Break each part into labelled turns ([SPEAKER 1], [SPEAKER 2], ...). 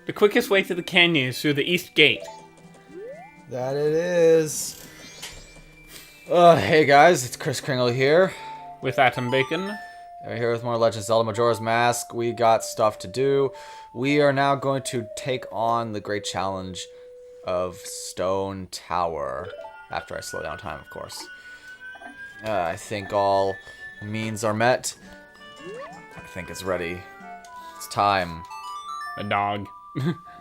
[SPEAKER 1] The quickest way to the canyon is through the east gate.
[SPEAKER 2] That it is. Hey guys, it's KrisKringle here.
[SPEAKER 1] With Atom Bacon.
[SPEAKER 2] We're here with more Legend of Zelda Majora's Mask. We got stuff to do. We are now going to take on the great challenge of Stone Tower. After I slow down time, of course. I think all means are met. I think it's ready. It's time.
[SPEAKER 1] A dog.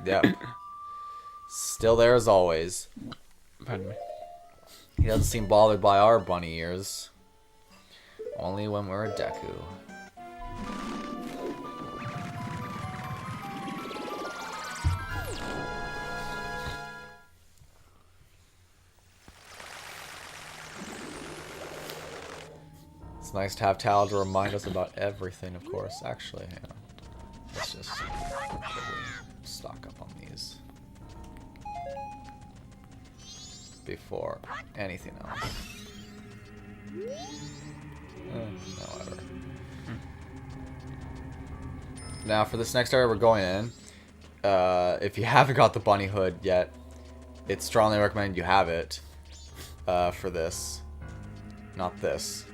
[SPEAKER 2] Yep. Still there as always.
[SPEAKER 1] Pardon me.
[SPEAKER 2] He doesn't seem bothered by our bunny ears. Only when we're a Deku. It's nice to have Tal to remind us about everything, of course. Actually, hang on. Let's just stock up on these before anything else. No, whatever. Now, for this next area we're going in, if you haven't got the bunny hood yet, it's strongly recommended you have it for this. Not this.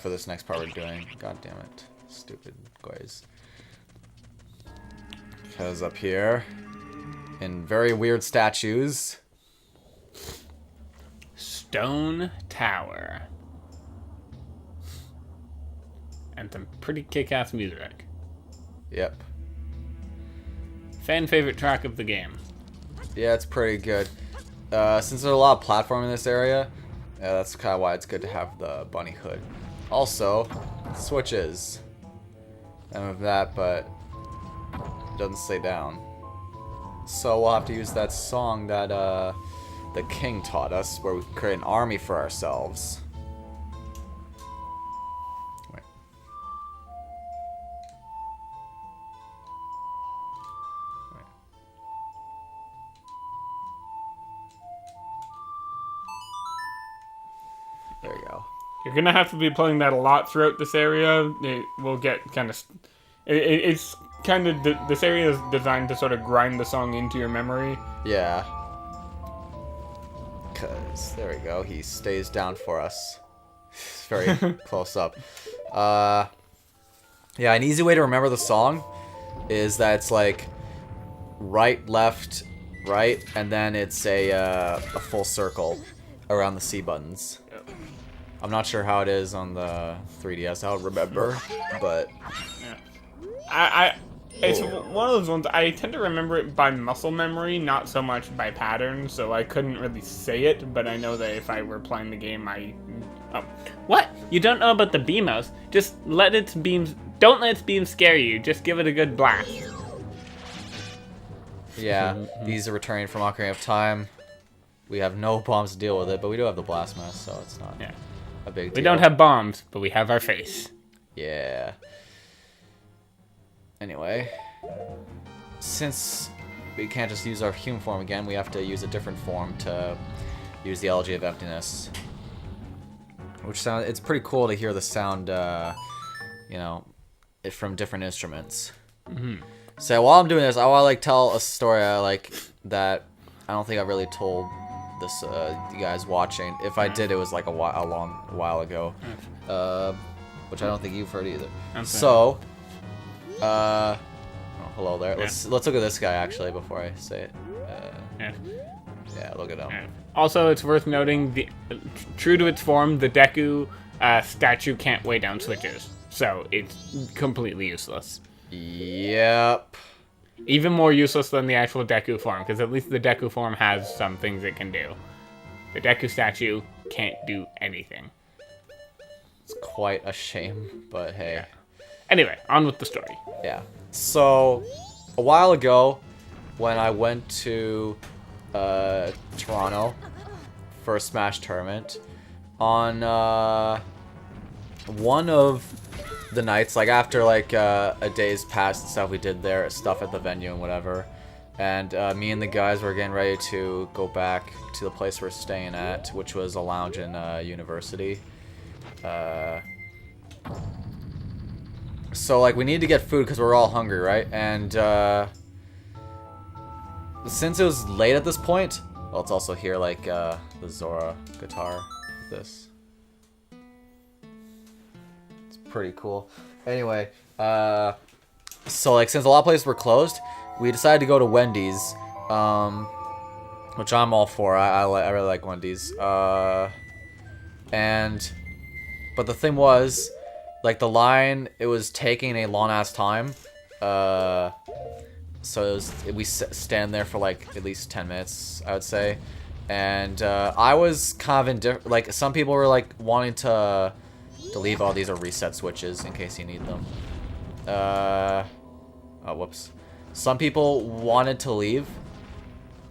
[SPEAKER 2] For this next part we're doing. God damn it. Stupid guys. Because up here, in very weird statues,
[SPEAKER 1] Stone Tower. And some pretty kick-ass music.
[SPEAKER 2] Yep.
[SPEAKER 1] Fan favorite track of the game.
[SPEAKER 2] Yeah, it's pretty good. Since there's a lot of platform in this area, that's kind of why it's good to have the bunny hood. Also, switches. And with that, but it doesn't stay down. So we'll have to use that song that the king taught us, where we can create an army for ourselves. Wait. Wait. There you go.
[SPEAKER 1] You're gonna have to be playing that a lot throughout this area. It will get kind of... It's kind of... This area is designed to sort of grind the song into your memory.
[SPEAKER 2] Yeah. Because, there we go, he stays down for us. Very close up. Yeah, an easy way to remember the song is that it's like right, left, right, and then it's a full circle around the C buttons. I'm not sure how it is on the 3DS, I'll remember, but...
[SPEAKER 1] Yeah. It's one of those ones, I tend to remember it by muscle memory, not so much by pattern, so I couldn't really say it, but I know that if I were playing the game, Oh. What? You don't know about the Beamos? Just let its beams... Don't let its beams scare you, just give it a good blast.
[SPEAKER 2] Yeah, these are returning from Ocarina of Time. We have no bombs to deal with it, but we do have the blast mask, so it's not a big deal.
[SPEAKER 1] We don't have bombs, but we have our face.
[SPEAKER 2] Yeah. Anyway, since we can't just use our human form again, we have to use a different form to use the Elegy of Emptiness. Which it's pretty cool to hear the sound, you know, from different instruments.
[SPEAKER 1] Mm-hmm.
[SPEAKER 2] So while I'm doing this, I want to tell a story that I don't think I really told this you guys watching. If I did, it was like a long while ago, which I don't think you've heard either.
[SPEAKER 1] Okay.
[SPEAKER 2] So. Oh, hello there. Let's look at this guy actually before I say it. Yeah, look at him.
[SPEAKER 1] Yeah. Also, it's worth noting, true to its form, the Deku statue can't weigh down switches, so it's completely useless.
[SPEAKER 2] Yep.
[SPEAKER 1] Even more useless than the actual Deku form, because at least the Deku form has some things it can do. The Deku statue can't do anything.
[SPEAKER 2] It's quite a shame, but hey.
[SPEAKER 1] Yeah. Anyway, on with the story.
[SPEAKER 2] Yeah. So, a while ago, when I went to Toronto for a Smash tournament, on one of the nights, like after like a day's past and stuff we did there, stuff at the venue and whatever, and me and the guys were getting ready to go back to the place we're staying at, which was a lounge in University. So, like, we need to get food because we're all hungry, right? And, since it was late at this point... Well, let's also hear, like, the Zora guitar. This. It's pretty cool. Anyway, so, like, since a lot of places were closed, we decided to go to Wendy's, which I'm all for. I really like Wendy's. But the thing was, like, the line, it was taking a long-ass time. So we stand there for, like, at least 10 minutes, I would say. And I was kind of indifferent. Like, some people were, like, wanting to leave. All these are reset switches in case you need them. Oh, whoops. Some people wanted to leave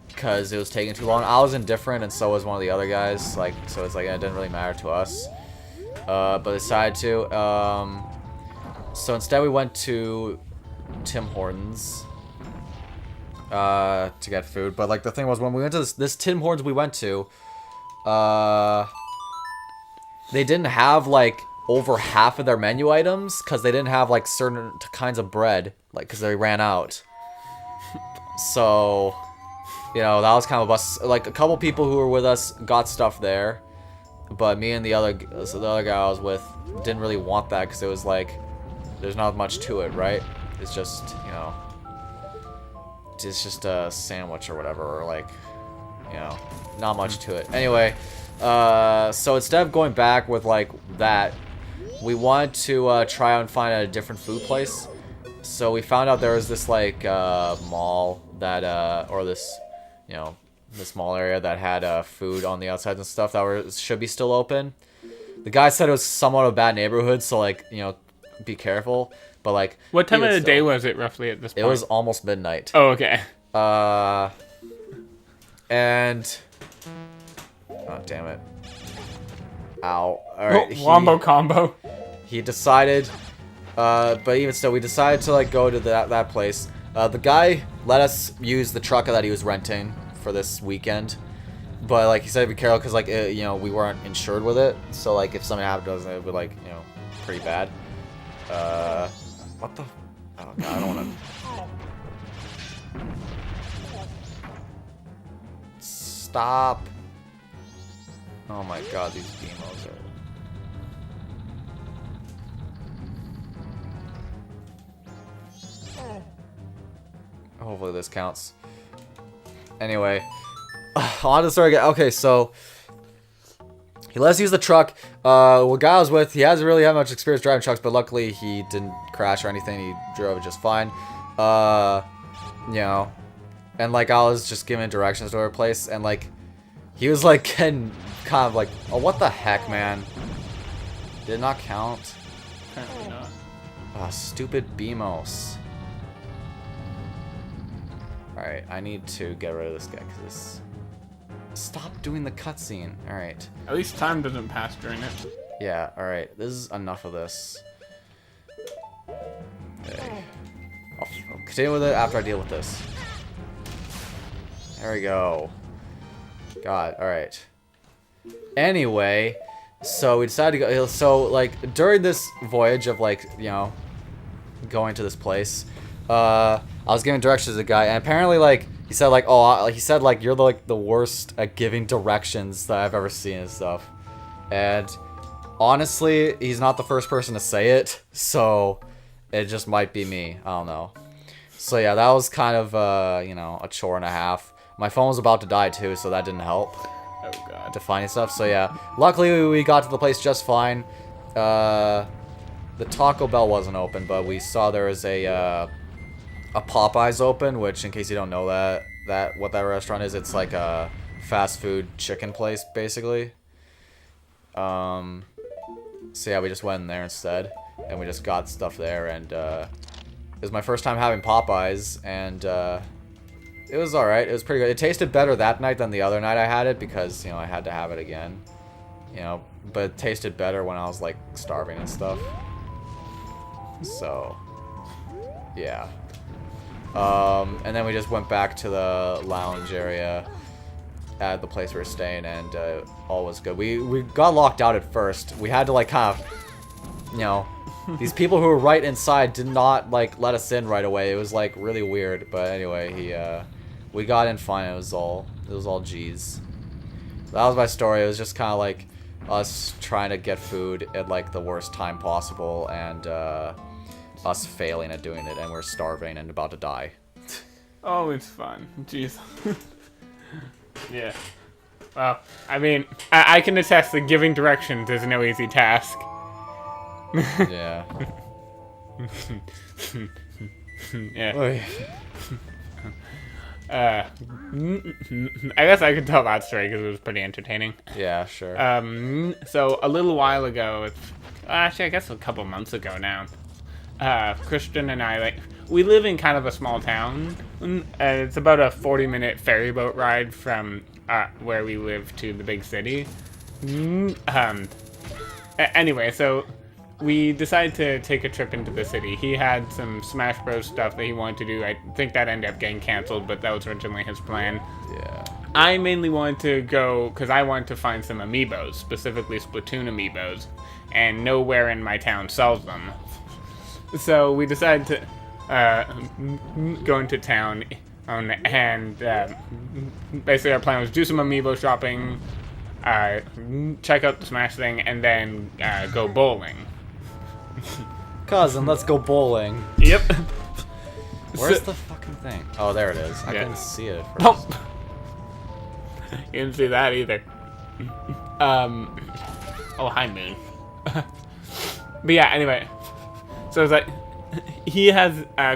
[SPEAKER 2] because it was taking too long. I was indifferent, and so was one of the other guys. Like, so it's like it didn't really matter to us. But decided to. So instead, we went to Tim Hortons to get food. But like the thing was, when we went to this Tim Hortons we went to, they didn't have like over half of their menu items because they didn't have like certain kinds of bread, like because they ran out. So, you know, that was kind of a bust. Like a couple people who were with us got stuff there, but me and the other guy I was with didn't really want that because it was like there's not much to it, right? It's just, you know, it's just a sandwich or whatever, or like, you know, not much to it. Anyway, so instead of going back with like that, we wanted to try and find a different food place. So we found out there was this like mall that or this, you know, this mall area that had food on the outside and stuff that should be still open. The guy said it was somewhat of a bad neighborhood, so like, you know, be careful. But like,
[SPEAKER 1] what time of the day was it roughly at this point?
[SPEAKER 2] It was almost midnight.
[SPEAKER 1] Oh, okay.
[SPEAKER 2] And oh damn it! Ow! All right,
[SPEAKER 1] wombo combo.
[SPEAKER 2] He decided, but even still, we decided to like go to that place. The guy let us use the truck that he was renting for this weekend, but like he said, be careful because like you know, we weren't insured with it, so like if something happened to us, it would be like, you know, pretty bad. What the? Oh god, I don't want to. Stop. Oh my god, these demos are... Hopefully this counts. Anyway, on to the story again. Okay, so he let us use the truck. What guy I was with, he hasn't really had much experience driving trucks, but luckily he didn't crash or anything. He drove it just fine. You know, and like I was just giving directions to our place, and like he was like getting kind of like, oh, what the heck, man? Did it not count?
[SPEAKER 1] Apparently not.
[SPEAKER 2] Oh, stupid BMOS. Alright, I need to get rid of this guy because this... Stop doing the cutscene. Alright.
[SPEAKER 1] At least time doesn't pass during it.
[SPEAKER 2] Yeah, alright. This is enough of this. Okay. I'll continue with it after I deal with this. There we go. God, alright. Anyway, so we decided to go... So, like, during this voyage of, like, you know, going to this place, I was giving directions to the guy, and apparently, like, he said, like, oh, he said, like, you're, like, the worst at giving directions that I've ever seen and stuff. And honestly, he's not the first person to say it, so it just might be me. I don't know. So, yeah, that was kind of, you know, a chore and a half. My phone was about to die, too, so that didn't help.
[SPEAKER 1] Oh, God.
[SPEAKER 2] To finding stuff, so, yeah. Luckily, we got to the place just fine. The Taco Bell wasn't open, but we saw there was a Popeyes open, which, in case you don't know what that restaurant is, it's like a fast food chicken place, basically. So yeah, we just went in there instead, and we just got stuff there, and it was my first time having Popeyes, and it was alright. It was pretty good. It tasted better that night than the other night I had it, because, you know, I had to have it again, you know, but it tasted better when I was, like, starving and stuff. So, yeah. And then we just went back to the lounge area at the place we were staying, and all was good. We got locked out at first. We had to, like, kind of, you know, These people who were right inside did not like let us in right away. It was like really weird. But anyway, we got in fine. It was all G's. That was my story. It was just kind of like us trying to get food at like the worst time possible, and us failing at doing it, and we're starving and about to die.
[SPEAKER 1] Oh, it's fun. Jeez. Yeah. Well, I mean, I can attest that giving directions is no easy task.
[SPEAKER 2] Yeah.
[SPEAKER 1] Yeah. I guess I could tell that story because it was pretty entertaining.
[SPEAKER 2] Yeah, sure.
[SPEAKER 1] So a little while ago, actually I guess a couple months ago now, Christian and I, we live in kind of a small town. It's about a 40-minute ferry boat ride from where we live to the big city. Anyway, so we decided to take a trip into the city. He had some Smash Bros. Stuff that he wanted to do. I think that ended up getting canceled, but that was originally his plan.
[SPEAKER 2] Yeah.
[SPEAKER 1] I mainly wanted to go because I wanted to find some amiibos, specifically Splatoon amiibos, and nowhere in my town sells them. So we decided to go into town, and basically our plan was do some amiibo shopping, check out the Smash thing, and then go bowling.
[SPEAKER 2] Cousin, let's go bowling.
[SPEAKER 1] Yep.
[SPEAKER 2] Where's the fucking thing? Oh, there it is. I
[SPEAKER 1] Yeah.
[SPEAKER 2] couldn't see it at first.
[SPEAKER 1] Nope. You didn't see that either. Oh, hi, Moon. But yeah, anyway. So it's like,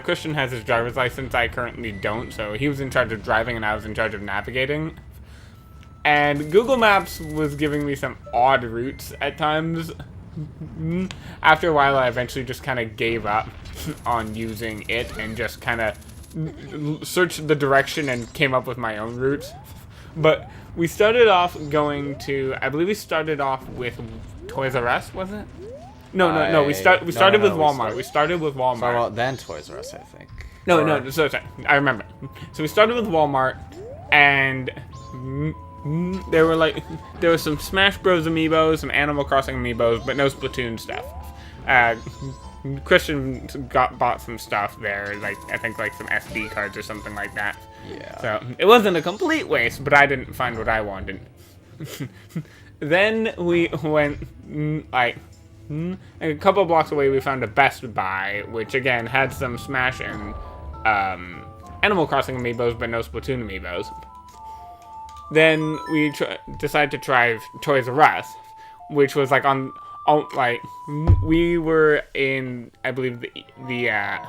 [SPEAKER 1] Christian has his driver's license, I currently don't, so he was in charge of driving and I was in charge of navigating. And Google Maps was giving me some odd routes at times. After a while, I eventually just kind of gave up on using it and just kind of searched the direction and came up with my own routes. But we started off going to, I believe we started off with Toys R Us, was it? No. We started with Walmart. We started with Walmart.
[SPEAKER 2] So then Toys R Us, I think.
[SPEAKER 1] No. Sorry. I remember. So we started with Walmart, and there were some Smash Bros. Amiibos, some Animal Crossing amiibos, but no Splatoon stuff. Christian bought some stuff there, I think some SD cards or something like that.
[SPEAKER 2] Yeah.
[SPEAKER 1] So it wasn't a complete waste, but I didn't find what I wanted. Then we went a couple blocks away. We found a Best Buy, which again had some Smash and Animal Crossing amiibos, but no Splatoon amiibos. Then we decided to try Toys R Us, which was we were in, I believe, the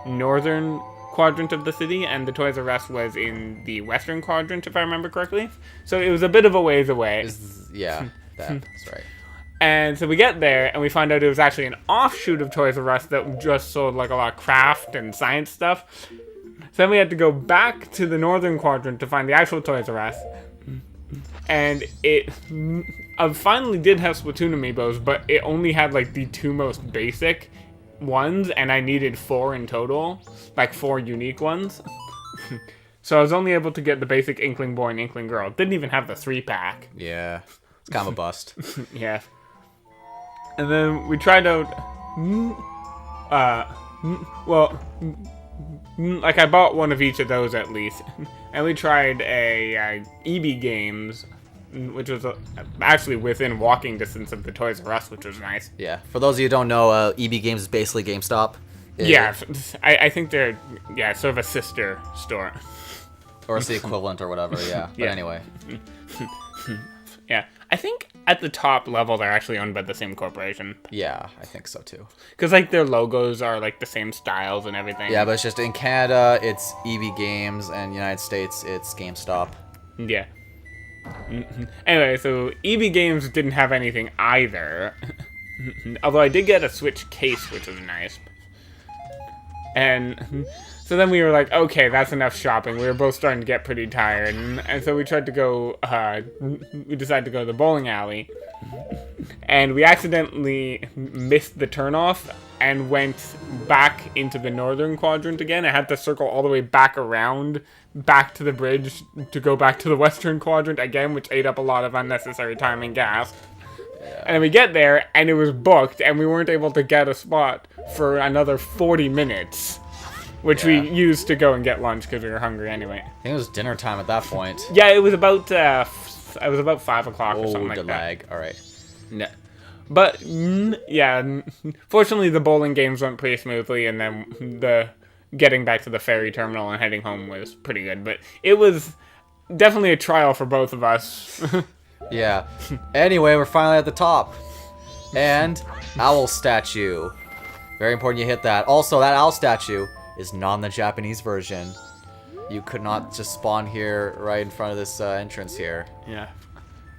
[SPEAKER 1] northern quadrant of the city, and the Toys R Us was in the western quadrant, if I remember correctly. So it was a bit of a ways away.
[SPEAKER 2] Yeah, that's right.
[SPEAKER 1] And so we get there, and we find out it was actually an offshoot of Toys R Us that just sold a lot of craft and science stuff. So then we had to go back to the northern quadrant to find the actual Toys R Us. And it finally did have Splatoon amiibos, but it only had the two most basic ones, and I needed 4 in total, 4 unique ones. So I was only able to get the basic Inkling Boy and Inkling Girl. It didn't even have the 3-pack.
[SPEAKER 2] Yeah, it's kind of a bust.
[SPEAKER 1] Yeah. And then we tried out, I bought one of each of those at least. And we tried a EB Games, which was actually within walking distance of the Toys R Us, which was nice.
[SPEAKER 2] Yeah, for those of you who don't know, EB Games is basically GameStop.
[SPEAKER 1] Yeah, I think they're, sort of a sister store.
[SPEAKER 2] Or it's the equivalent or whatever, yeah. But anyway.
[SPEAKER 1] Yeah, I think at the top level they're actually owned by the same corporation.
[SPEAKER 2] Yeah, I think so too.
[SPEAKER 1] Because their logos are the same styles and everything.
[SPEAKER 2] Yeah, but it's just in Canada it's EB Games, and United States it's GameStop.
[SPEAKER 1] Yeah. Anyway, so EB Games didn't have anything either. Although I did get a Switch case, which was nice. And so then we were like, okay, that's enough shopping. We were both starting to get pretty tired. And so we tried to go, we decided to go to the bowling alley. And we accidentally missed the turnoff and went back into the northern quadrant again. I had to circle all the way back around, back to the bridge to go back to the western quadrant again, which ate up a lot of unnecessary time and gas.
[SPEAKER 2] Yeah.
[SPEAKER 1] And then we get there, and it was booked, and we weren't able to get a spot for another 40 minutes, which we used to go and get lunch because we were hungry anyway.
[SPEAKER 2] I think it was dinner time at that point.
[SPEAKER 1] Yeah, it was about 5 o'clock or something like
[SPEAKER 2] good
[SPEAKER 1] that.
[SPEAKER 2] lag. All right.
[SPEAKER 1] Yeah. But, yeah, fortunately the bowling games went pretty smoothly, and then the getting back to the ferry terminal and heading home was pretty good. But it was definitely a trial for both of us.
[SPEAKER 2] Yeah. Anyway, we're finally at the top. And owl statue. Very important you hit that. Also, that owl statue is not in the Japanese version. You could not just spawn here right in front of this entrance here.
[SPEAKER 1] Yeah.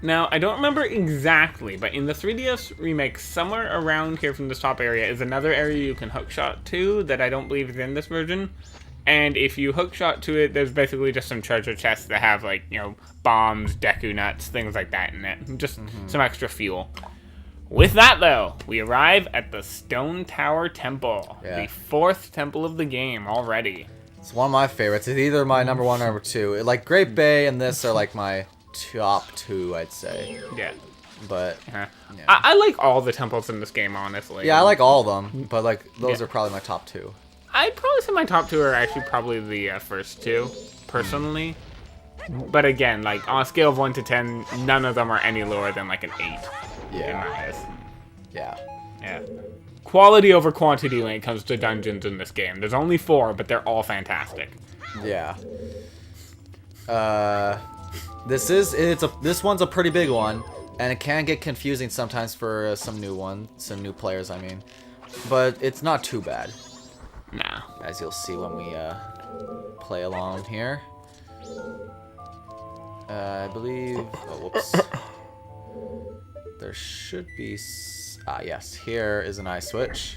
[SPEAKER 1] Now, I don't remember exactly, but in the 3DS remake, somewhere around here from this top area is another area you can hookshot to that I don't believe is in this version. And if you hookshot to it, there's basically just some treasure chests that have, like, you know, bombs, Deku nuts, things like that in it. Just some extra fuel. With that, though, we arrive at the Stone Tower Temple.
[SPEAKER 2] Yeah.
[SPEAKER 1] The 4th temple of the game already.
[SPEAKER 2] It's one of my favorites. It's either my number 1 or number 2. Like, Great Bay and this are, like, my top 2, I'd say.
[SPEAKER 1] Yeah.
[SPEAKER 2] But,
[SPEAKER 1] Yeah.
[SPEAKER 2] yeah.
[SPEAKER 1] I like all the temples in this game, honestly.
[SPEAKER 2] Yeah, I like all of them, but, like, those are probably my top 2.
[SPEAKER 1] I'd probably say my top 2 are actually probably the first 2, personally. But again, like, on a scale of 1 to 10, none of them are any lower than, like, an 8. In my
[SPEAKER 2] Yeah.
[SPEAKER 1] eyes.
[SPEAKER 2] Yeah.
[SPEAKER 1] Yeah. Quality over quantity when it comes to dungeons in this game. There's only 4, but they're all fantastic.
[SPEAKER 2] Yeah. This one's a pretty big one, and it can get confusing sometimes for some new players, I mean. But it's not too bad,
[SPEAKER 1] Nah.
[SPEAKER 2] as you'll see when we play along here. I believe. Oh, whoops. There should be. Yes. Here is an eye switch.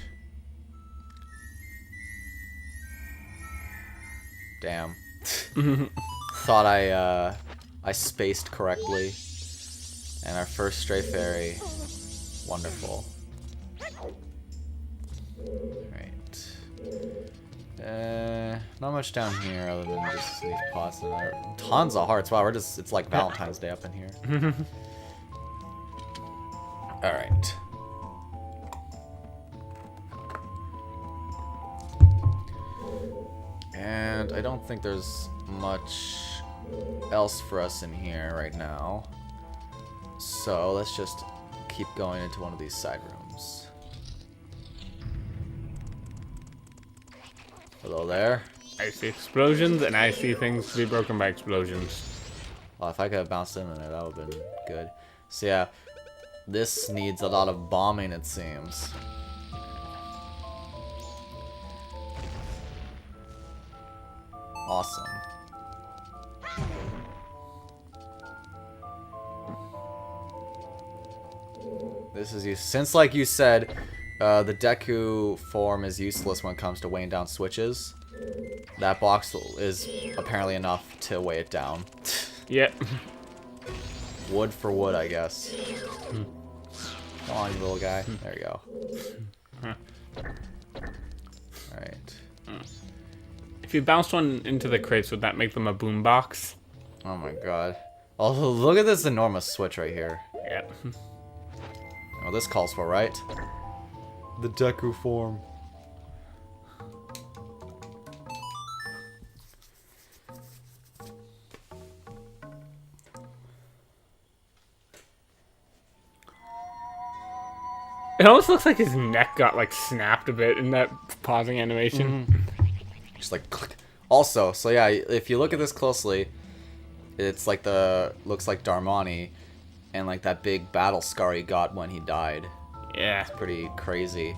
[SPEAKER 2] Damn. Thought I spaced correctly. And our first stray fairy. Wonderful. Right. Not much down here other than just these pots and tons of hearts. Wow, it's like Valentine's Day up in here. Alright. And I don't think there's much else for us in here right now. So let's just keep going into one of these side rooms. Hello there.
[SPEAKER 1] I see explosions, and I see things to be broken by explosions.
[SPEAKER 2] Well, if I could have bounced in there, that would have been good. So yeah, this needs a lot of bombing, it seems. Awesome. This is used since, like you said, the Deku form is useless when it comes to weighing down switches. That box is apparently enough to weigh it down.
[SPEAKER 1] Yep.
[SPEAKER 2] Wood for wood, I guess. Come on, you little guy. There you go. Alright.
[SPEAKER 1] If you bounced one into the crates, would that make them a boombox?
[SPEAKER 2] Oh my god. Oh, look at this enormous switch right here.
[SPEAKER 1] Yep.
[SPEAKER 2] Oh, this calls for, right? The Deku form.
[SPEAKER 1] It almost looks like his neck got, like, snapped a bit in that pausing animation.
[SPEAKER 2] Just like click. Also, so yeah, if you look at this closely, it's like looks like Darmani and like that big battle scar he got when he died.
[SPEAKER 1] Yeah.
[SPEAKER 2] Pretty crazy.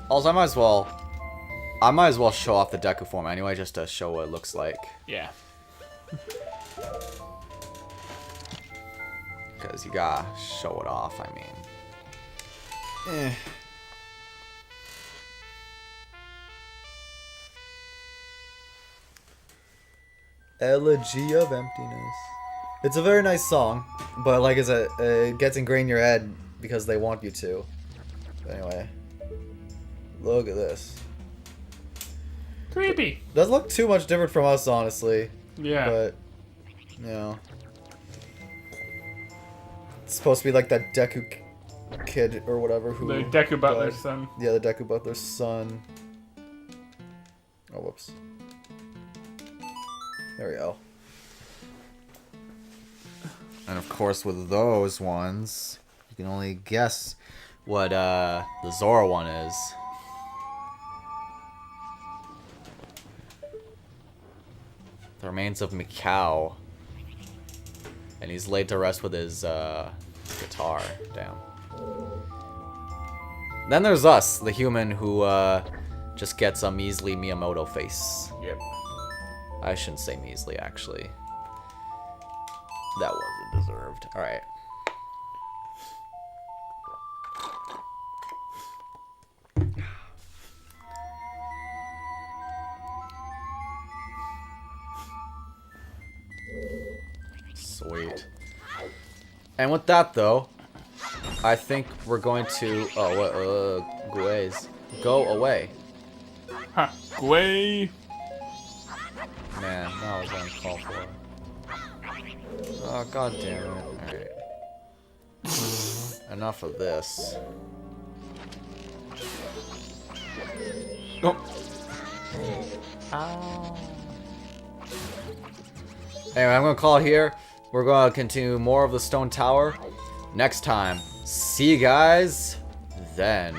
[SPEAKER 2] Also, I might as well show off the Deku form anyway, just to show what it looks like.
[SPEAKER 1] Yeah.
[SPEAKER 2] Because you gotta show it off, I mean. Elegy of Emptiness. It's a very nice song, but like I said, it gets ingrained in your head because they want you to. Anyway, look at this.
[SPEAKER 1] Creepy.
[SPEAKER 2] Doesn't look too much different from us, honestly.
[SPEAKER 1] Yeah.
[SPEAKER 2] But, you know. It's supposed to be like that Deku kid or whatever who.
[SPEAKER 1] The Deku Butler's
[SPEAKER 2] died.
[SPEAKER 1] son.
[SPEAKER 2] Yeah, the Deku Butler's son. Oh, whoops. There we go. And of course, with those ones, you can only guess what the Zora one is. The remains of Mikau. And he's laid to rest with his guitar. Damn. Then there's us, the human who just gets a measly Miyamoto face.
[SPEAKER 1] Yep.
[SPEAKER 2] I shouldn't say measly, actually. That wasn't deserved. Alright. Sweet. And with that, though, I think we're going to... Oh, Guays. Go away.
[SPEAKER 1] Huh. Gwei.
[SPEAKER 2] Man, that was uncalled for. Oh, god damn it. Alright. Enough of this.
[SPEAKER 1] Oh.
[SPEAKER 2] Ow. Anyway, I'm gonna call it here. We're gonna continue more of the Stone Tower next time. See you guys then.